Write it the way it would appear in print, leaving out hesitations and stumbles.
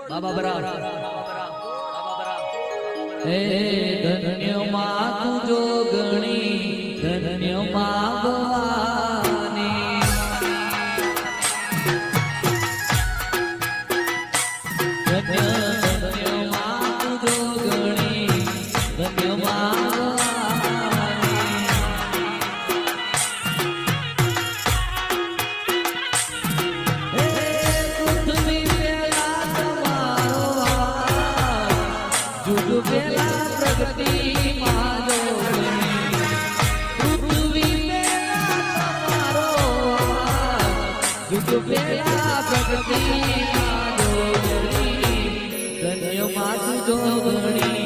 બાબા બરા હે ધન્ય માં તું જોગણી ધન્ય માં ભવાની ધન્ય માં તું જોગણી ધન્ય માં પેલા પ્રગતિ માં જોગણી પૃથ્વી પેલા તમારો જુગ પેલા પ્રગતિ માં જોગણી ધન્ય માં તું જોગણી